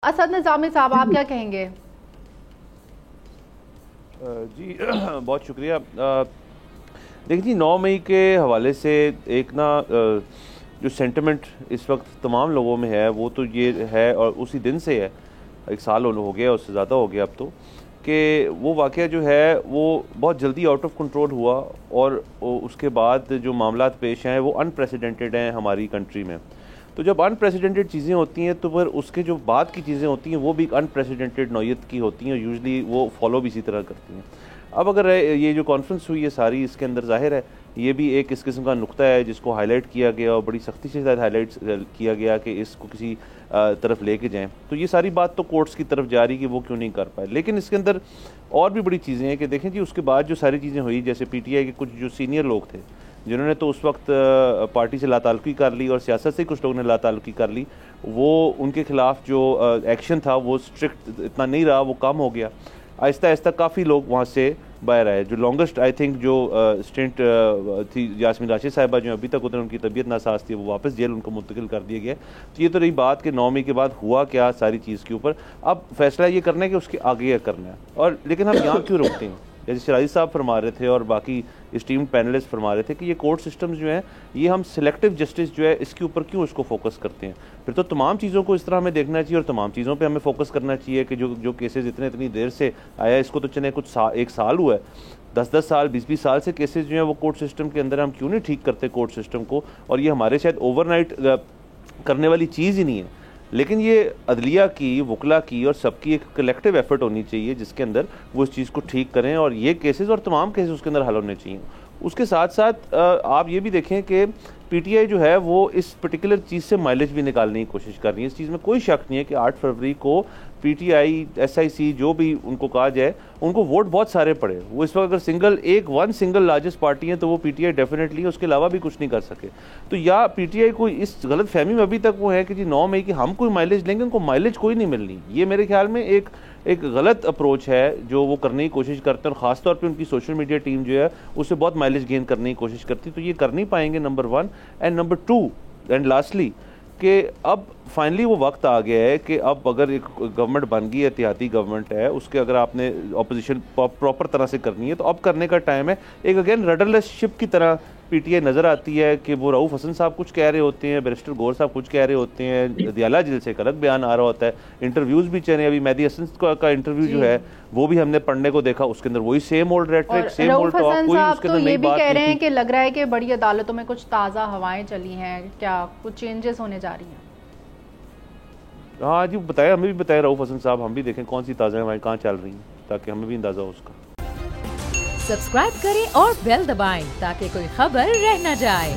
असद निज़ामी साहब, आप क्या कहेंगे? जी बहुत शुक्रिया। देखिए जी, 9 मई के हवाले से एक ना जो सेंटिमेंट इस वक्त तमाम लोगों में है वो तो ये है, और उसी दिन से है, एक साल हो गया, उससे ज़्यादा हो गया अब तो, कि वो वाक़या जो है वो बहुत जल्दी आउट ऑफ कंट्रोल हुआ और उसके बाद जो मामलात पेश आए वो अनप्रेसिडेंटेड हैं हमारी कंट्री में। तो जब अनप्रेसिडेंटेड चीज़ें होती हैं तो फिर उसके जो बाद की चीज़ें होती हैं वो भी अनप्रेसिडेंटेड नौयत की होती हैं और यूजली वो फॉलो भी इसी तरह करती हैं। अब अगर ये जो कॉन्फ्रेंस हुई है सारी, इसके अंदर जाहिर है ये भी एक इस किस्म का नुक्ता है जिसको हाईलाइट किया गया और बड़ी सख्ती से शायद हाईलाइट किया गया कि इसको किसी तरफ लेके जाएं। तो ये सारी बात तो कोर्ट्स की तरफ जा रही कि वो क्यों नहीं कर पाए, लेकिन इसके अंदर और भी बड़ी चीज़ें हैं कि देखें जी, उसके बाद जो सारी चीज़ें हुई, जैसे PTI के कुछ जो सीनियर लोग थे जिन्होंने तो उस वक्त पार्टी से लाताल्लुकी कर ली और सियासत से कुछ लोगों ने लाताल्लुकी कर ली, वो उनके खिलाफ जो एक्शन था वो स्ट्रिक्ट इतना नहीं रहा, वो कम हो गया। आहिस्ता आहिस्ता काफ़ी लोग वहाँ से बाहर आए। जो लॉन्गेस्ट आई थिंक जो स्टेंट थी यास्मीन राशिद साहिबा, जो अभी तक उधर उनकी तबीयत नासाज थी, वो वापस जेल उनको मुंतकिल कर दिया गया। तो ये तो रही बात कि 9 मई के बाद हुआ क्या सारी चीज़ के ऊपर। अब फैसला ये करना है कि उसके आगे करना है, और लेकिन हम यहाँ क्यों रुकते हैं? जैसे शराजी साहब फरमा रहे थे और बाकी स्टीम्ड पैनलिस्ट फरमा रहे थे कि ये कोर्ट सिस्टम्स जो हैं, ये हम सिलेक्टिव जस्टिस जो है इसके ऊपर क्यों इसको फोकस करते हैं? फिर तो तमाम चीज़ों को इस तरह हमें देखना चाहिए और तमाम चीज़ों पे हमें फोकस करना चाहिए कि जो केसेस इतनी देर से आया, इसको तो चले एक साल हुआ है, 10-10 साल 20-20 साल से केसेस जो हैं वो कोर्ट सिस्टम के अंदर, हम क्यों नहीं ठीक करते कोर्ट सिस्टम को? और ये हमारे शायद ओवरनाइट करने वाली चीज़ ही नहीं है, लेकिन ये अदलिया की, वकला की और सबकी एक कलेक्टिव एफर्ट होनी चाहिए जिसके अंदर वो इस चीज़ को ठीक करें, और ये केसेस और तमाम केसेस उसके अंदर हल होने चाहिए। उसके साथ साथ आप ये भी देखें कि PTI जो है वो इस पर्टिकुलर चीज़ से माइलेज भी निकालने की कोशिश कर रही है। इस चीज़ में कोई शक नहीं है कि 8 फरवरी को PTI, SIC जो भी उनको कहा जाए, उनको वोट बहुत सारे पड़े। वो इस वक्त अगर वन सिंगल लार्जेस्ट पार्टी है तो वो PTI डेफिनेटली है, उसके अलावा भी कुछ नहीं कर सके। तो या PTI को इस गलत फहमी में अभी तक वो है कि जी 9 मई की हम कोई माइलेज लेंगे, उनको माइलेज कोई नहीं मिलनी। ये मेरे ख्याल में एक गलत अप्रोच है जो वो करने की कोशिश करते हैं, और ख़ासतौर पे उनकी सोशल मीडिया टीम जो है उससे बहुत माइलेज गेन करने की कोशिश करती है। तो ये कर नहीं पाएंगे, number 1। And number 2 and lastly, कि अब फाइनली वो वक्त आ गया है कि अब अगर एक गवर्नमेंट बन गई, एहतियाती गवर्नमेंट है, उसके अगर आपने अपोजिशन प्रॉपर तरह से करनी है तो अब करने का टाइम है। एक अगेन रडरलेस शिप की तरह PTI नज़र आती है कि वो रऊफ़ हसन साहब कुछ कह रहे होते हैं, बैरिस्टर गौर साहब कुछ कह रहे होते हैं, दियाला जेल से एक अलग बयान आ रहा होता है, इंटरव्यूज़ भी चले। अभी मेहदी हसन का इंटरव्यू जो है वो भी हमने पढ़ने को देखा, उसके अंदर वही same old rhetoric, same old talk, कोई उसके अंदर नई बात नहीं। कह रहे हैं कि लग रहा है कि बड़ी अदालतों में कुछ ताज़ा हवाएं चली हैं, क्या कुछ चेंजेस होने जा रही हैं? हाँ जी, बताया, हमें भी बताया रऊफ़ हसन साहब, हम भी देखें कौन सी ताज़ा हवाएं कहाँ चल रही हैं, ताकि हमें भी अंदाज़ा हो उसका। सब्सक्राइब करें और बेल दबाएं ताकि कोई खबर रह न जाए।